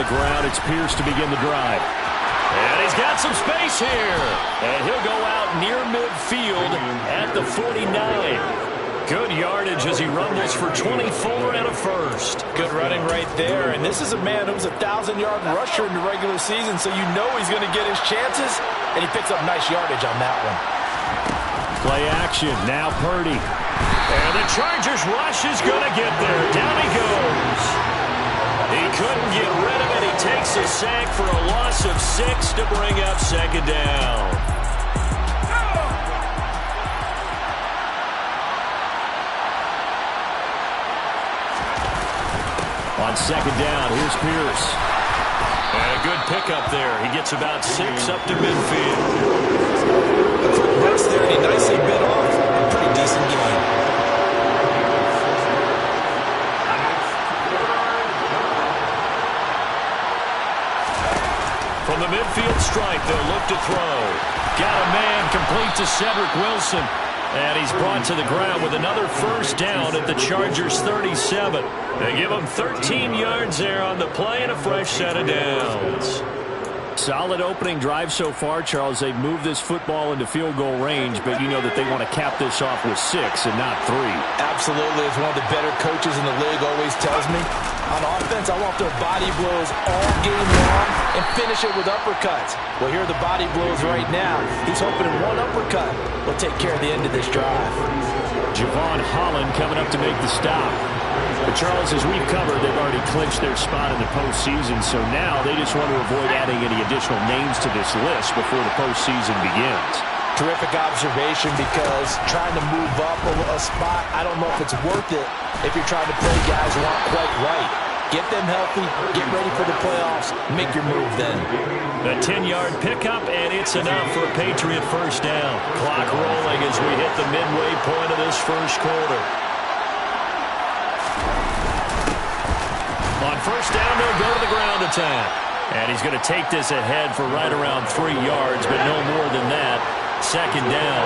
ground. It's Pierce to begin the drive. And he's got some space here. And he'll go out near midfield at the 49. Good yardage as he rumbles for 24 and a first. Good running right there. And this is a man who was a 1,000-yard rusher in the regular season, so you know he's going to get his chances. And he picks up nice yardage on that one. Play action. Now Purdy. And the Chargers rush is going to get there. Down he goes. He couldn't get rid of it. He takes a sack for a loss of 6 to bring up second down. On second down, here's Pierce. And a good pickup there. He gets about 6 up to midfield. A quick burst there, and he nicely bit off a pretty decent game. From the midfield stripe, they'll look to throw. Got a man complete to Cedric Wilson. And he's brought to the ground with another first down at the Chargers' 37. They give him 13 yards there on the play and a fresh set of downs. Solid opening drive so far, Charles. They've moved this football into field goal range, but you know that they want to cap this off with 6 and not 3. Absolutely. As one of the better coaches in the league always tells me, on offense, I want their body blows all game long and finish it with uppercuts. Well, here are the body blows right now. He's hoping in one uppercut will take care of the end of this drive. Javon Holland coming up to make the stop. But Charles, as we've covered, they've already clinched their spot in the postseason, so now they just want to avoid adding any additional names to this list before the postseason begins. Terrific observation, because trying to move up a spot, I don't know if it's worth it if you're trying to play guys who aren't quite right. Get them healthy, get ready for the playoffs, make your move then. A 10-yard pickup, and it's enough for a Patriot first down. Clock rolling as we hit the midway point of this first quarter. On first down, they'll go to the ground attack. And he's going to take this ahead for right around 3 yards, but no more than that. Second down.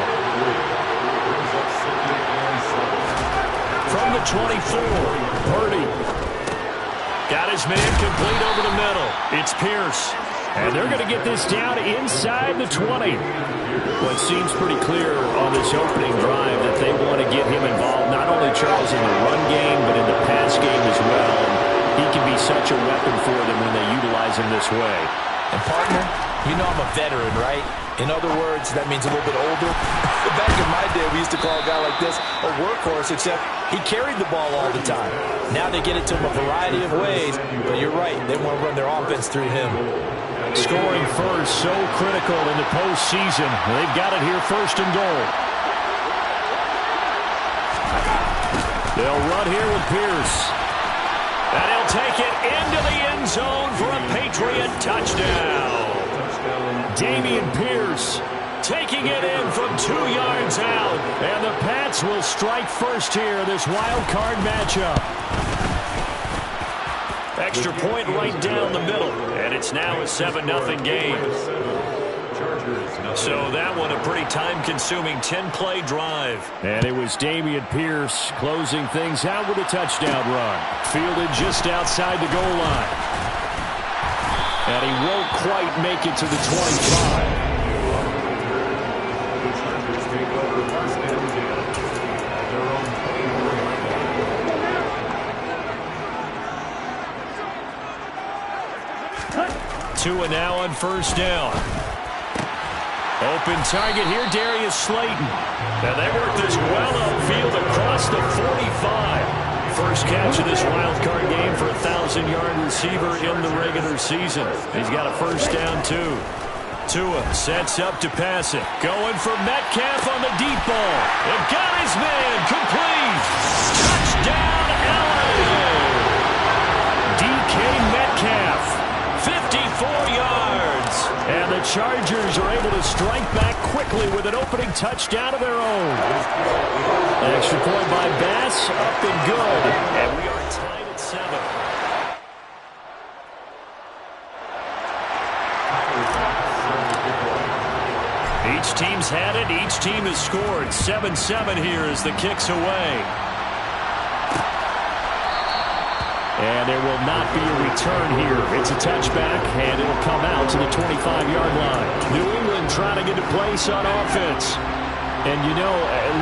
From the 24, Purdy. Got his man complete over the middle. It's Pierce. And they're going to get this down inside the 20. Well, it seems pretty clear on this opening drive that they want to get him involved, not only, Charles, in the run game, but in the pass game as well. And he can be such a weapon for them when they utilize him this way. And, partner, you know I'm a veteran, right? In other words, that means a little bit older. Back in my day, we used to call a guy like this a workhorse, except he carried the ball all the time. Now they get it to him a variety of ways, but you're right, they want to run their offense through him. Scoring first, so critical in the postseason. They've got it here first and goal. They'll run here with Pierce. And he'll take it into the end zone for a Patriot touchdown. Dameon Pierce taking it in from 2 yards out. And the Pats will strike first here in this wild card matchup. Extra point right down the middle. And it's now a 7-0 game. So that one a pretty time-consuming 10-play drive. And it was Dameon Pierce closing things out with a touchdown run. Fielded just outside the goal line. And he won't quite make it to the 25. Tua now on first down. Open target here, Darius Slayton. Now they work this well upfield across the 45. First catch of this wild card game for a 1,000-yard receiver in the regular season. He's got a first down, too. Tua sets up to pass it. Going for Metcalf on the deep ball. And got his man complete. Touchdown, LA. DK Metcalf. 54 yards. And the Chargers are able to strike back quickly with an opening touchdown of their own. Extra point by Bass, up and good. And we are tied at 7. Each team's had it. Each team has scored. 7-7 here as the kick's away. And there will not be a return here. It's a touchback, and it'll come out to the 25-yard line. New England trying to get a place on offense. And, you know,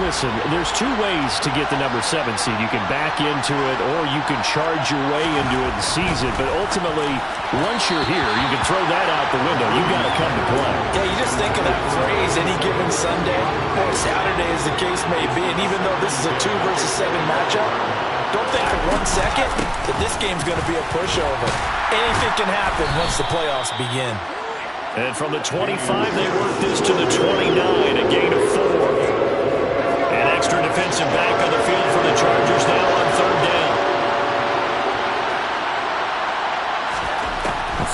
listen, there's two ways to get the number 7 seed. You can back into it or you can charge your way into it and seize it. But ultimately, once you're here, you can throw that out the window. You've got to come to play. Yeah, you just think of that phrase, any given Sunday or Saturday as the case may be. And even though this is a 2 versus 7 matchup, don't think for 1 second that this game's going to be a pushover. Anything can happen once the playoffs begin. And from the 25, they work this to the 29, a gain of 4. An extra defensive back on the field for the Chargers now on 3rd down.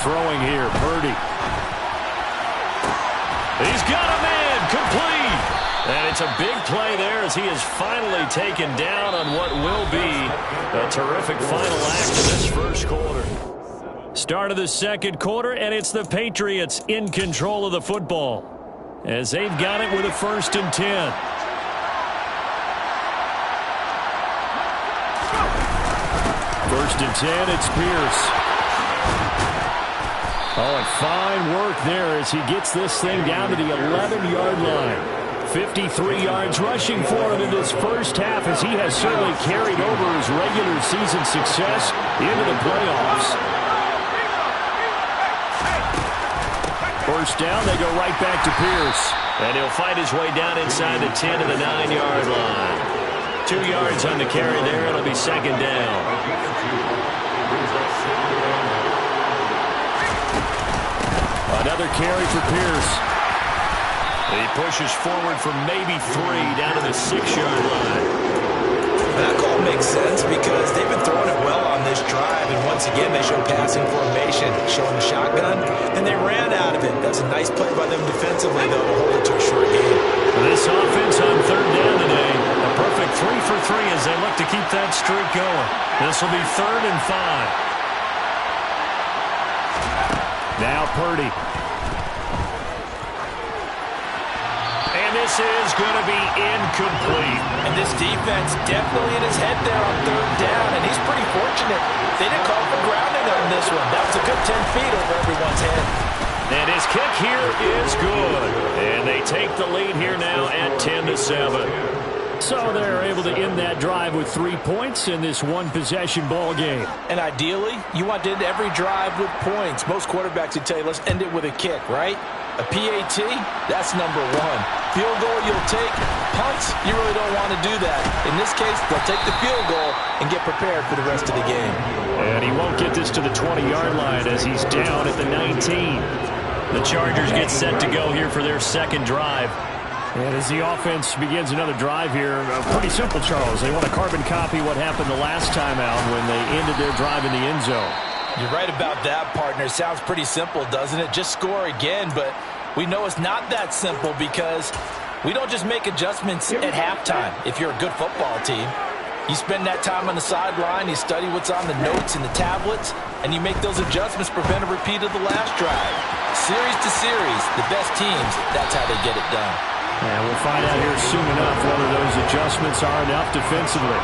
Throwing here, Purdy. He's got a man, complete. And it's a big play there as he is finally taken down on what will be a terrific final act of this first quarter. Start of the second quarter, and it's the Patriots in control of the football as they've got it with a 1st and 10. First and 10, it's Pierce. Oh, and fine work there as he gets this thing down to the 11-yard line. 53 yards rushing for him in this first half as he has certainly carried over his regular season success into the playoffs. First down, they go right back to Pierce. And he'll fight his way down inside the 10 to the 9-yard line. 2 yards on the carry there. It'll be 2nd down. Another carry for Pierce. He pushes forward for maybe 3 down to the 6-yard line. That call makes sense because they've been throwing it well on this drive, and once again they show passing formation, showing the shotgun, and they ran out of it. That's a nice play by them defensively, though, to hold it to a short game. This offense on 3rd down today, a perfect 3 for 3 as they look to keep that streak going. This will be 3rd and 5. Now Purdy. And this is going to be incomplete. And this defense definitely in his head there on 3rd down, and he's pretty fortunate. They didn't call for grounding on this one. That was a good 10 feet over everyone's head. And his kick here is good. And they take the lead here now at 10-7. So they're able to end that drive with 3 points in this one-possession ball game. And ideally, you want to end every drive with points. Most quarterbacks would tell you, let's end it with a kick, right? A PAT, that's number 1. Field goal you'll take. Punts, you really don't want to do that. In this case, they'll take the field goal and get prepared for the rest of the game. And he won't get this to the 20-yard line as he's down at the 19. The Chargers get set to go here for their 2nd drive. And as the offense begins another drive here, pretty simple, Charles. They want to carbon copy what happened the last time out when they ended their drive in the end zone. You're right about that, partner. Sounds pretty simple, doesn't it? Just score again, but we know it's not that simple because we don't just make adjustments at halftime if you're a good football team. You spend that time on the sideline, you study what's on the notes and the tablets, and you make those adjustments, prevent a repeat of the last drive. Series to series, the best teams, that's how they get it done. And we'll find out here soon enough whether those adjustments are enough defensively.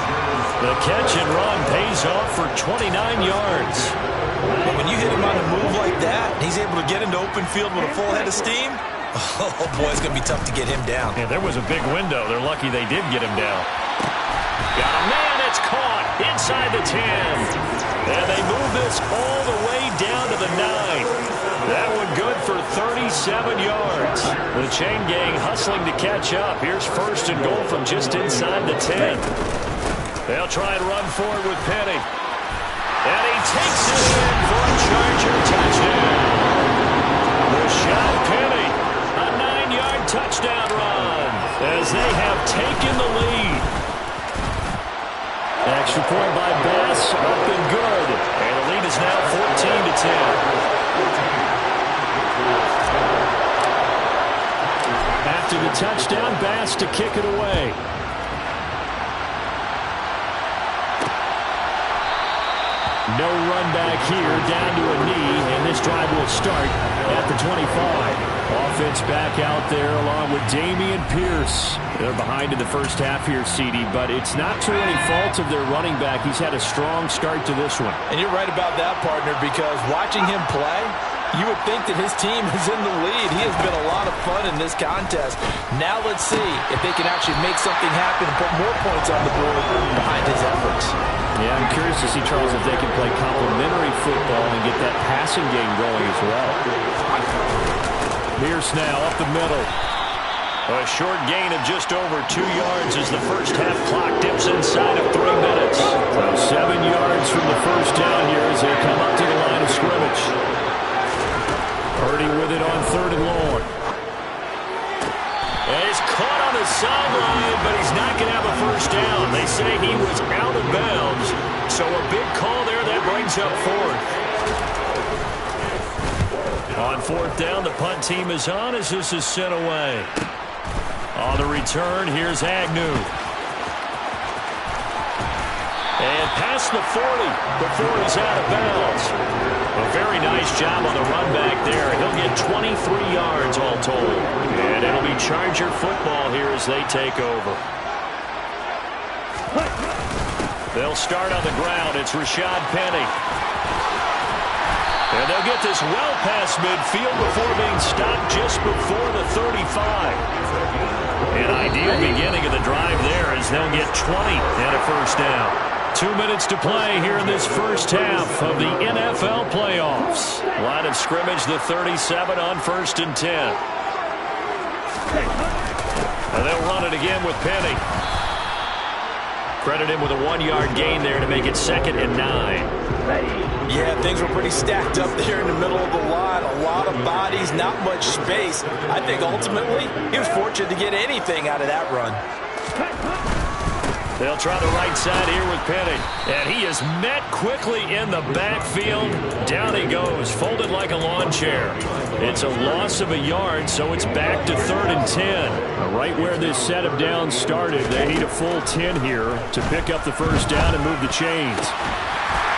The catch and run pays off for 29 yards. But when you hit him on a move like that, he's able to get into open field with a full head of steam, oh boy, it's going to be tough to get him down. Yeah, there was a big window. They're lucky they did get him down. Got a man, it's caught inside the 10. And they move this all the way down to the 9. That one good for 37 yards. The chain gang hustling to catch up. Here's 1st and goal from just inside the 10. They'll try and run forward with Penny. And he takes it in for a Charger touchdown. Rashad Penny, a 9-yard touchdown run as they have taken the lead. Extra point by Bass, up and good. And the lead is now 14-10. After the touchdown, Bass to kick it away. No run back here, down to a knee, and this drive will start at the 25. Offense back out there along with Dameon Pierce. They're behind in the first half here, CD, but it's not to any fault of their running back. He's had a strong start to this one. And you're right about that, partner, because watching him play, you would think that his team is in the lead. He has been a lot of fun in this contest. Now let's see if they can actually make something happen and put more points on the board behind his efforts. Yeah, I'm curious to see, Charles, if they can play complementary football and get that passing game going as well. Pierce now up the middle. A short gain of just over 2 yards as the first half clock dips inside of 3 minutes. So 7 yards from the first down here as they come up to the line of scrimmage. Purdy with it on 3rd and long. And he's caught on the sideline, but he's not going to have a first down. They say he was out of bounds. So a big call there that brings up 4th. On 4th down, the punt team is on as this is sent away. On the return, here's Agnew. And past the 40 before he's out of bounds. A very nice job on the run back there. He'll get 23 yards all told. And it'll be Charger football here as they take over. They'll start on the ground. It's Rashad Penny. And they'll get this well past midfield before being stopped just before the 35. An ideal beginning of the drive there as they'll get 20 and a first down. 2 minutes to play here in this first half of the NFL playoffs. Line of scrimmage, the 37 on 1st and 10. And they'll run it again with Penny. Credit him with a 1-yard gain there to make it 2nd and 9. Yeah, things were pretty stacked up there in the middle of the line. A lot of bodies, not much space. I think ultimately he was fortunate to get anything out of that run. They'll try the right side here with Penny. And he is met quickly in the backfield. Down he goes, folded like a lawn chair. It's a loss of a yard, so it's back to 3rd and 10. Right where this set of downs started, they need a full 10 here to pick up the first down and move the chains.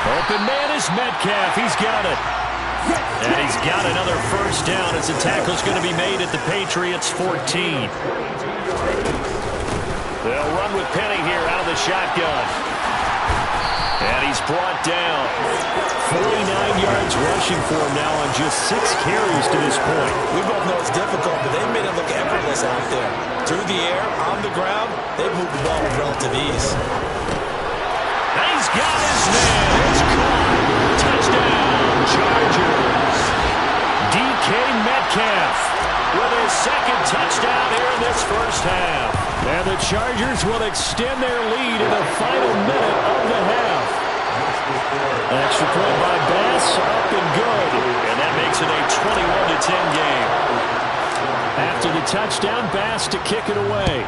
Open man is Metcalf. He's got it. And he's got another first down as the tackle's going to be made at the Patriots' 14. They'll run with Penny here out of the shotgun. And he's brought down. 49 yards rushing for him now on just 6 carries to this point. We both know it's difficult, but they've made it look effortless out there. Through the air, on the ground, they've moved the ball with relative ease. He's got his man. It's caught. Touchdown, Chargers. DK Metcalf with his 2nd touchdown here in this first half. And the Chargers will extend their lead in the final minute of the half. An extra point by Bass, up and good. And that makes it a 21-10 game. After the touchdown, Bass to kick it away.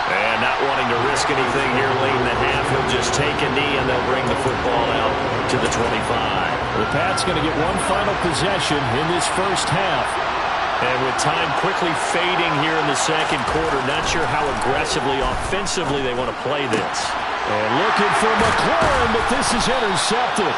And not wanting to risk anything here late in the half, he'll just take a knee and they'll bring the football out to the 25. The Pats going to get one final possession in this first half. And with time quickly fading here in the second quarter, not sure how aggressively, offensively they want to play this. And looking for McLaurin, but this is intercepted.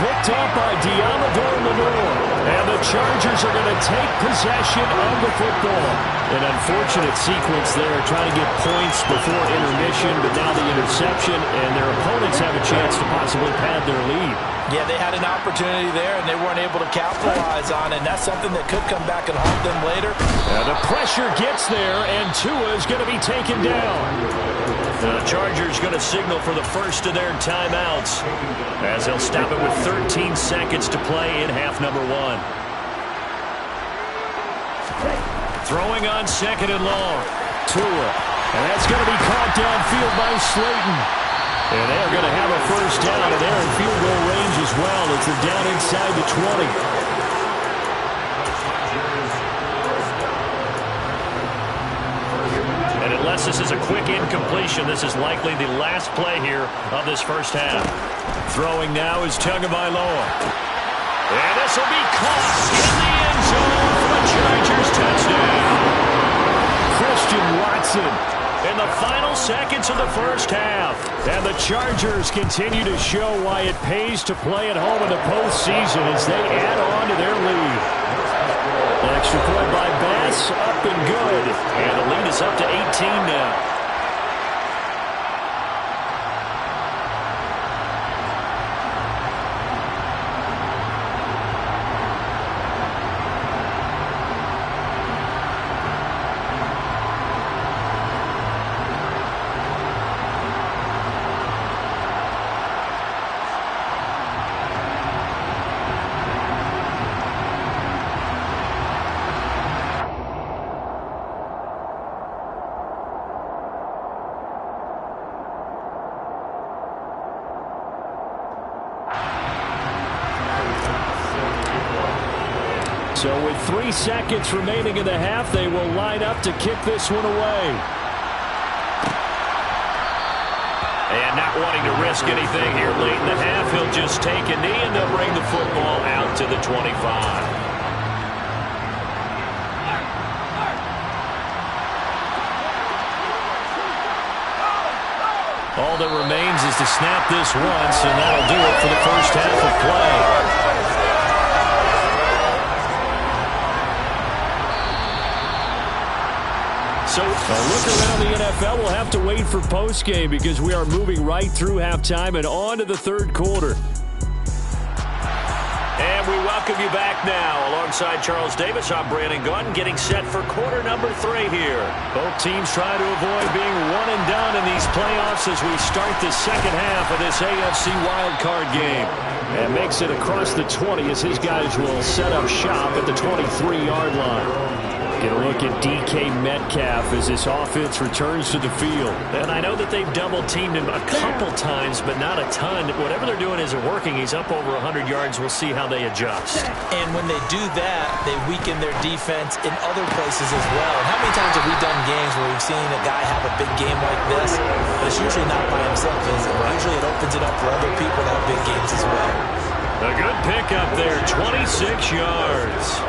Picked up by Diamador Lenore. And the Chargers are going to take possession of the football. An unfortunate sequence there, trying to get points before intermission, but now the interception, and their opponents have a chance to possibly pad their lead. Yeah, they had an opportunity there, and they weren't able to capitalize on it. And that's something that could come back and haunt them later. And the pressure gets there, and Tua is going to be taken down. The Chargers going to signal for the first of their timeouts as they'll stop it with 13 seconds to play in half number 1. Throwing on 2nd and long. Tua. And that's going to be caught downfield by Slayton. And they're going to have a first down, and they're in field goal range as well as they're down inside the 20. Unless this is a quick incompletion, this is likely the last play here of this first half. Throwing now is Tagovailoa. And this will be caught in the end zone for a Chargers touchdown. Christian Watson in the final seconds of the first half. And the Chargers continue to show why it pays to play at home in the postseason as they add on to their lead. An extra point by Bass, up and good. And the lead is up to 18 now. So with 3 seconds remaining in the half, they will line up to kick this one away. And not wanting to risk anything here late in the half, he'll just take a knee and they'll bring the football out to the 25. All that remains is to snap this once, and that'll do it for the first half of play. So a look around the NFL, we'll have to wait for postgame because we are moving right through halftime and on to the third quarter. And we welcome you back now. Alongside Charles Davis, I'm Brandon Gunn, getting set for quarter number 3 here. Both teams try to avoid being one and done in these playoffs as we start the second half of this AFC wildcard game. And makes it across the 20 as his guys will set up shop at the 23-yard line. Get a look at DK Metcalf as this offense returns to the field. And I know that they've double-teamed him a couple times, but not a ton. Whatever they're doing isn't working. He's up over 100 yards. We'll see how they adjust. And when they do that, they weaken their defense in other places as well. And how many times have we done games where we've seen a guy have a big game like this? But it's usually not by himself, is it? Usually it opens it up for other people to have big games as well. A good pickup there, 26 yards.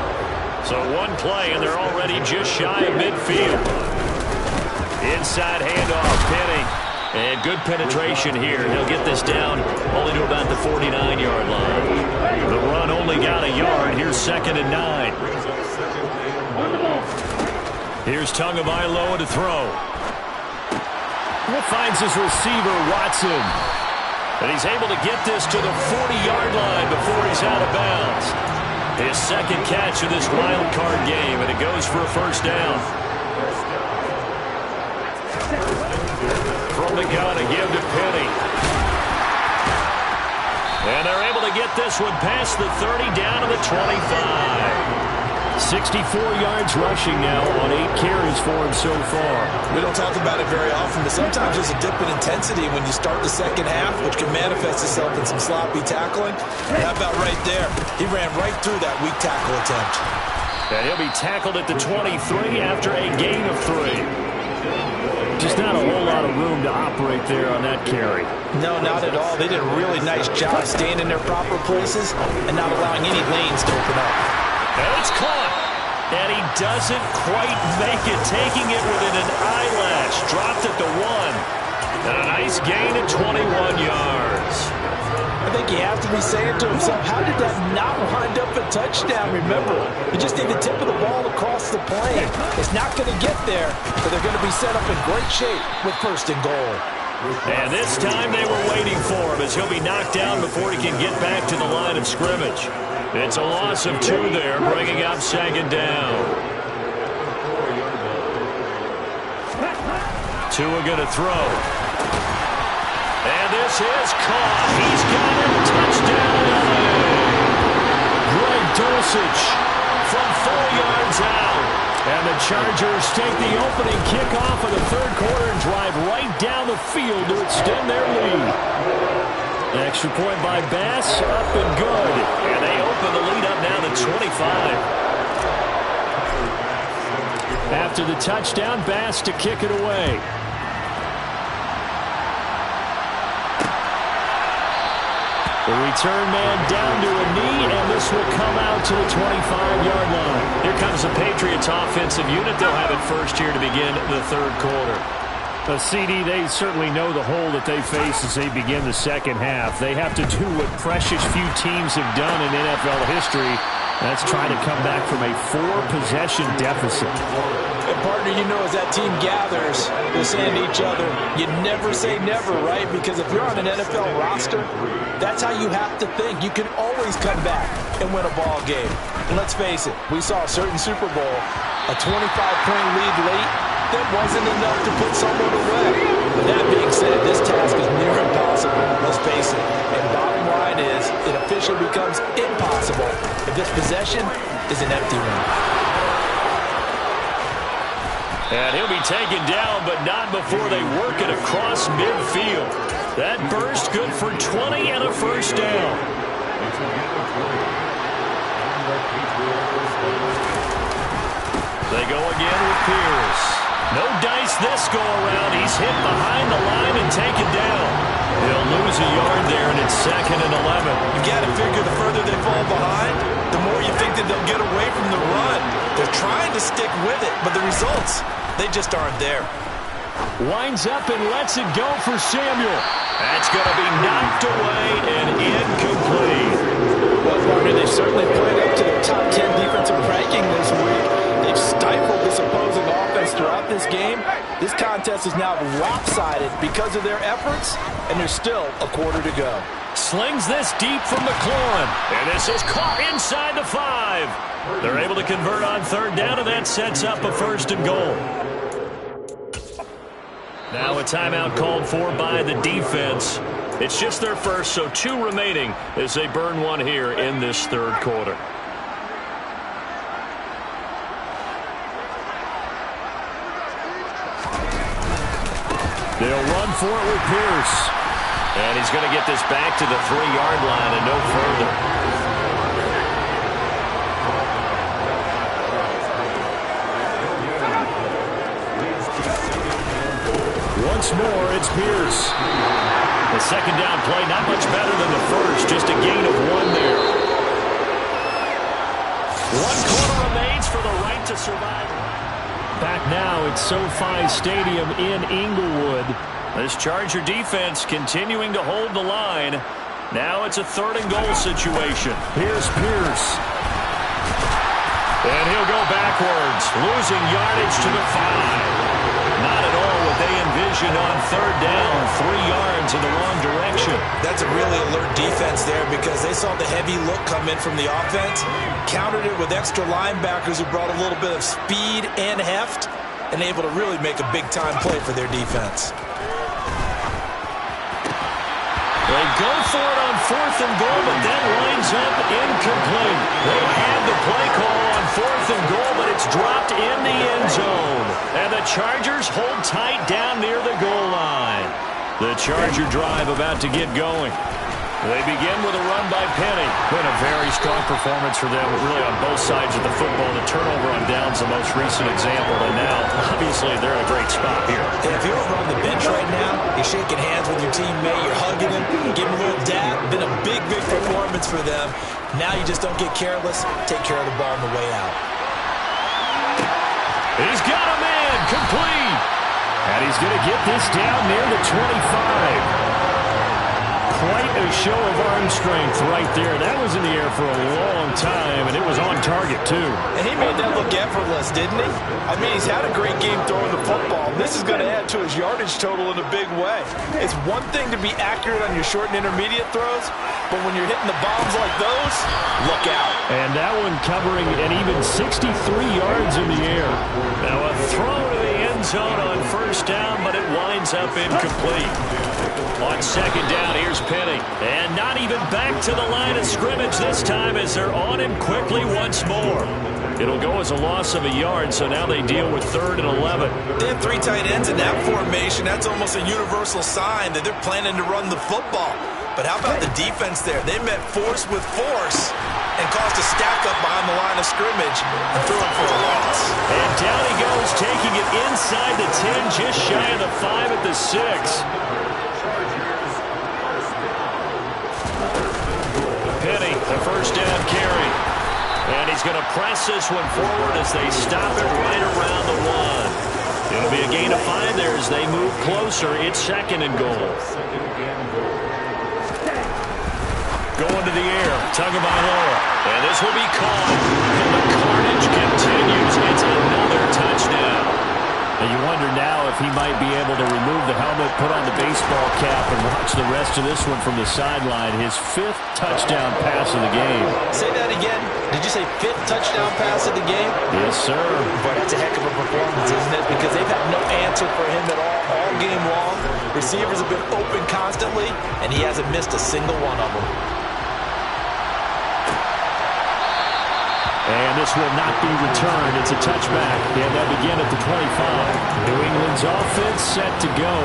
So one play, and they're already just shy of midfield. Inside handoff, Penny. And good penetration here. He'll get this down only to about the 49-yard line. The run only got a yard. Here's 2nd and 9. Here's Tagovailoa to throw. Finds his receiver, Watson. And he's able to get this to the 40-yard line before he's out of bounds. His second catch of this wild card game, and it goes for a first down. From the gun, a give to Penny. And they're able to get this one past the 30, down to the 25. 64 yards rushing now on 8 carries for him so far. We don't talk about it very often, but sometimes there's a dip in intensity when you start the second half, which can manifest itself in some sloppy tackling. How about right there? He ran right through that weak tackle attempt. And he'll be tackled at the 23 after a gain of 3. Just not a whole lot of room to operate there on that carry. No, not at all. They did a really nice job staying in their proper places and not allowing any lanes to open up. And it's caught. And he doesn't quite make it, taking it within an eyelash. Dropped at the 1. And a nice gain at 21 yards. I think you have to be saying to himself, how did that not wind up a touchdown? Remember, you just need the tip of the ball across the plane. It's not going to get there, but they're going to be set up in great shape with 1st and goal. And this time they were waiting for him as he'll be knocked down before he can get back to the line of scrimmage. It's a loss of 2 there, bringing up 2nd down. Tua going to throw. And this is caught. He's got it. Touchdown, LA. Greg Dulcich from 4 yards out. And the Chargers take the opening kickoff of the third quarter and drive right down the field to extend their lead. Extra point by Bass, up and good. And they open the lead up now to 25. After the touchdown, Bass to kick it away. The return man down to a knee, and this will come out to the 25-yard line. Here comes the Patriots offensive unit. They'll have it first here to begin the third quarter. CD, they certainly know the hole that they face as they begin the second half. They have to do what precious few teams have done in NFL history. That's trying to come back from a 4-possession deficit. And partner, you know, as that team gathers, they're saying to each other, you never say never, right? Because if you're on an NFL roster, that's how you have to think. You can always come back and win a ball game. And let's face it, we saw a certain Super Bowl, a 25-point lead late, that wasn't enough to put someone away. But that being said, this task is near impossible, let's face it. And bottom line is, it officially becomes impossible if this possession is an empty one. And he'll be taken down, but not before they work it across midfield. That burst good for 20 and a first down. They go again with Pierce. No dice this go-around. He's hit behind the line and taken down. They'll lose a yard there, and it's 2nd and 11. You got to figure the further they fall behind, the more you think that they'll get away from the run. They're trying to stick with it, but the results, they just aren't there. Winds up and lets it go for Samuel. That's going to be knocked away and incomplete. Well, partner, they've certainly played up to their top 10 defensive ranking this week. They've stifled this opposing offense throughout this game. This contest is now lopsided because of their efforts, and there's still a quarter to go. Slings this deep from McLaurin, and this is caught inside the 5. They're able to convert on 3rd down, and that sets up a 1st and goal. Now a timeout called for by the defense. It's just their first, so 2 remaining as they burn one here in this 3rd quarter. They'll run for it with Pierce. And he's going to get this back to the 3-yard line and no further. Once more, it's Pierce. The 2nd down play, not much better than the first, just a gain of 1 there. 1 quarter remains for the right to survive. Back now at SoFi Stadium in Inglewood. This Charger defense continuing to hold the line. Now it's a 3rd and goal situation. Here's Pierce. And he'll go backwards, losing yardage to the 5. Not at all what they envisioned on 3rd down, 3 yards in the wrong direction. That's a really alert defense there because they saw the heavy look come in from the offense, countered it with extra linebackers who brought a little bit of speed and heft, and able to really make a big-time play for their defense. They go for it on 4th and goal, but that winds up incomplete. They had the play call on 4th and goal, but it's dropped in the end zone. And the Chargers hold tight down near the goal line. The Charger drive about to get going. They begin with a run by Penny. Been a very strong performance for them, really on both sides of the football. The turnover on downs the most recent example, and now, obviously, they're in a great spot here. And if you're over on the bench right now, you're shaking hands with your teammate, you're hugging him, giving him a little dab. Been a big, big performance for them. Now you just don't get careless. Take care of the ball on the way out. He's got a man, complete. And he's going to get this down near the 25. Quite a show of arm strength right there. That was in the air for a long time, and it was on target, too. And he made that look effortless, didn't he? I mean, he's had a great game throwing the football. This is going to add to his yardage total in a big way. It's one thing to be accurate on your short and intermediate throws, but when you're hitting the bombs like those, look out. And that one covering an even 63 yards in the air. Now a throw to the end zone on 1st down, but it winds up incomplete. On 2nd down, here's Penny. And not even back to the line of scrimmage this time as they're on him quickly once more. It'll go as a loss of a yard, so now they deal with 3rd and 11. They have 3 tight ends in that formation. That's almost a universal sign that they're planning to run the football. But how about the defense there? They met force with force and caused a stack up behind the line of scrimmage and threw it for a loss. And down he goes, taking it inside the 10, just shy of the 5 at the 6. Penny, the 1st down carry. And he's going to press this one forward as they stop it right around the 1. It'll be a gain of 5 there as they move closer. It's 2nd and goal. Going to the air. Tagovailoa. And this will be caught. And the carnage continues. It's another touchdown. And you wonder now if he might be able to remove the helmet, put on the baseball cap, and watch the rest of this one from the sideline. His 5th touchdown pass of the game. Say that again. Did you say 5th touchdown pass of the game? Yes, sir. Boy, that's a heck of a performance, isn't it? Because they've had no answer for him at all game long. Receivers have been open constantly, and he hasn't missed a single one of them. And this will not be returned. It's a touchback. And they'll begin at the 25. New England's offense set to go.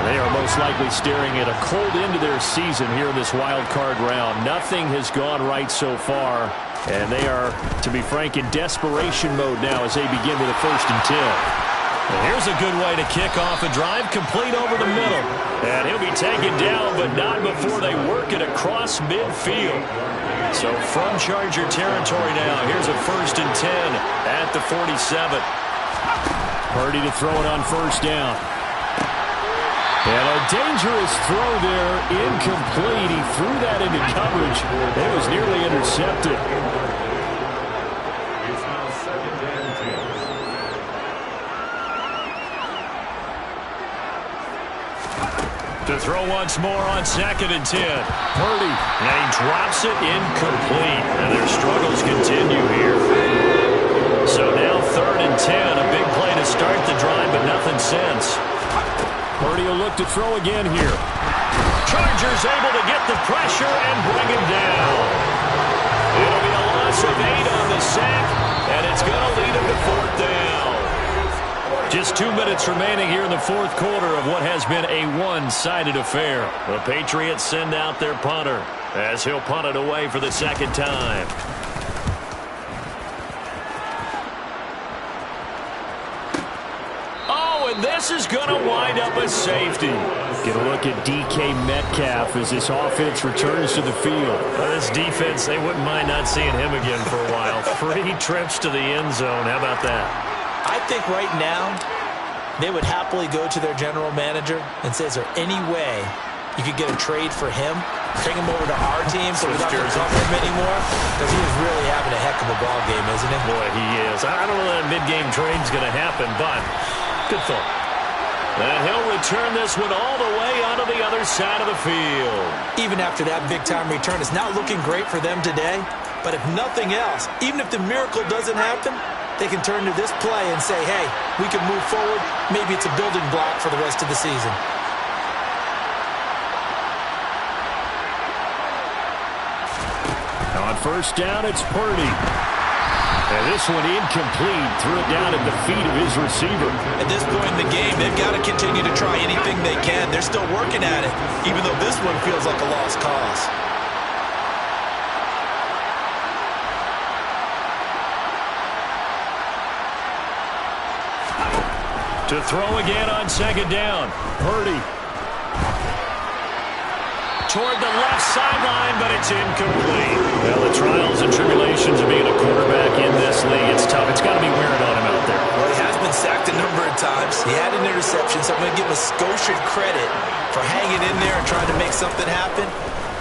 They are most likely staring at a cold end to their season here in this wild card round. Nothing has gone right so far. And they are, to be frank, in desperation mode now as they begin with a 1st and 10. And here's a good way to kick off a drive, complete over the middle. And he'll be taken down, but not before they work it across midfield. So from Charger territory now, here's a 1st and 10 at the 47. Purdy to throw it on 1st down. And a dangerous throw there, incomplete. He threw that into coverage. It was nearly intercepted. To throw once more on 2nd and 10. Purdy. And he drops it incomplete. And their struggles continue here. So now 3rd and 10. A big play to start the drive, but nothing since. Purdy will look to throw again here. Chargers able to get the pressure and bring him down. It'll be a loss of 8 on the sack, and it's going to lead him to 4th down. Just 2 minutes remaining here in the 4th quarter of what has been a one-sided affair. The Patriots send out their punter as he'll punt it away for the 2nd time. Oh, and this is going to wind up a safety. Get a look at DK Metcalf as this offense returns to the field. This defense, they wouldn't mind not seeing him again for a while. 3 trips to the end zone. How about that? I think right now they would happily go to their general manager and say, is there any way you could get a trade for him? Bring him over to our team so we don't have to cover him anymore? Because he is really having a heck of a ball game, isn't he? Boy, he is. I don't know that a mid-game trade's going to happen, but good thought. And he'll return this one all the way onto the other side of the field. Even after that big-time return, it's not looking great for them today. But if nothing else, even if the miracle doesn't happen, they can turn to this play and say, hey, we can move forward. Maybe it's a building block for the rest of the season. On 1st down, it's Purdy. And this one incomplete. Threw it down at the feet of his receiver. At this point in the game, they've got to continue to try anything they can. They're still working at it, even though this one feels like a lost cause. To throw again on 2nd down. Purdy. Toward the left sideline, but it's incomplete. Well, the trials and tribulations of being a quarterback in this league, it's tough. It's got to be wearing on him out there. Well, he has been sacked a number of times. He had an interception, so I'm going to give him a Scotian credit for hanging in there and trying to make something happen,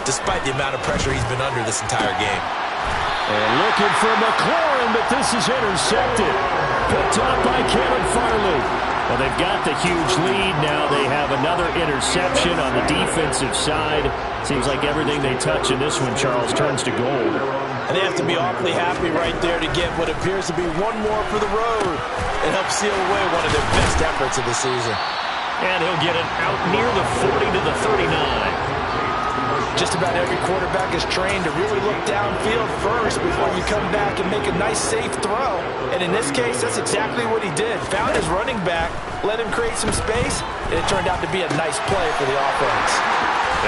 despite the amount of pressure he's been under this entire game. And looking for McLaurin, but this is intercepted. Picked up by Caleb Farley. Well, they've got the huge lead. Now they have another interception on the defensive side. Seems like everything they touch in this one, Charles, turns to gold. And they have to be awfully happy right there to get what appears to be one more for the road and help seal away one of their best efforts of the season. And he'll get it out near the 40 to the 39. Just about every quarterback is trained to really look downfield first before you come back and make a nice, safe throw. And in this case, that's exactly what he did. Found his running back, let him create some space, and it turned out to be a nice play for the offense.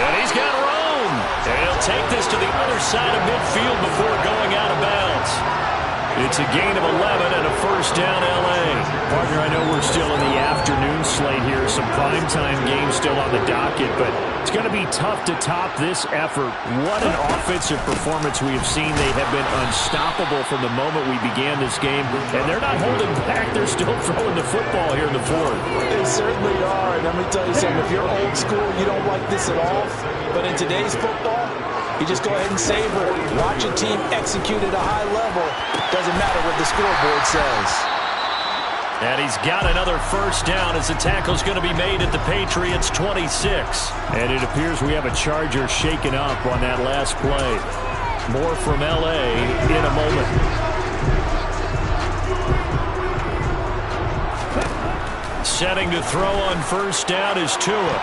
And he's got room. And he'll take this to the other side of midfield before going out of bounds. It's a gain of 11 and a first down, L.A. Partner, I know we're still in the afternoon slate here. Some primetime games still on the docket, but it's going to be tough to top this effort. What an offensive performance we have seen. They have been unstoppable from the moment we began this game, and they're not holding back. They're still throwing the football here in the fourth. They certainly are, and let me tell you something. If you're old school, you don't like this at all, but in today's football, you just go ahead and savor it. Watch a team execute at a high level. Doesn't matter what the scoreboard says. And he's got another first down as the tackle's going to be made at the Patriots' 26. And it appears we have a Charger shaken up on that last play. More from L.A. in a moment. Setting to throw on first down is Tua.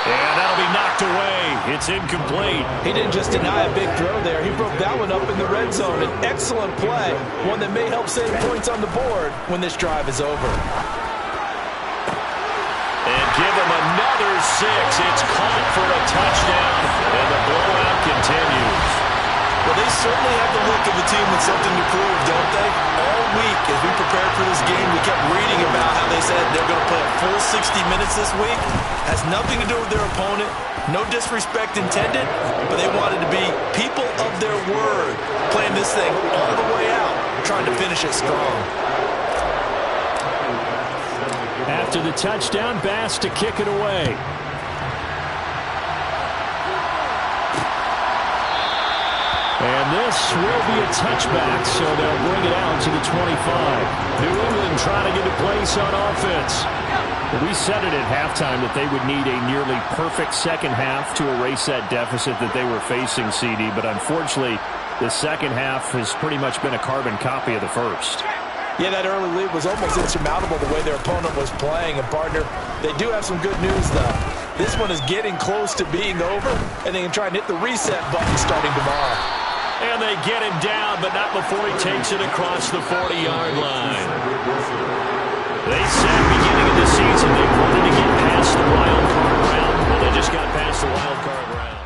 And that'll be knocked away. It's incomplete. He didn't just deny a big throw there. He broke that one up in the red zone. An excellent play. One that may help save points on the board when this drive is over. And give him another 6. It's caught for a touchdown. And the blowout continues. Well, they certainly have the look of a team with something to prove, don't they? All week, as we prepared for this game, we kept reading about how they said they're going to play a full 60 minutes this week. Has nothing to do with their opponent. No disrespect intended, but they wanted to be people of their word, playing this thing all the way out, trying to finish it strong. After the touchdown, Bass to kick it away. And this will be a touchback, so they'll bring it out to the 25. New England trying to get a place on offense. We said it at halftime that they would need a nearly perfect second half to erase that deficit that they were facing, CD. But unfortunately, the second half has pretty much been a carbon copy of the first. Yeah, that early lead was almost insurmountable the way their opponent was playing. And, partner, they do have some good news, though. This one is getting close to being over, and they can try and hit the reset button starting tomorrow. And they get him down, but not before he takes it across the 40-yard line. They said beginning of the season they wanted to get past the wild card round. Well, they just got past the wild card round.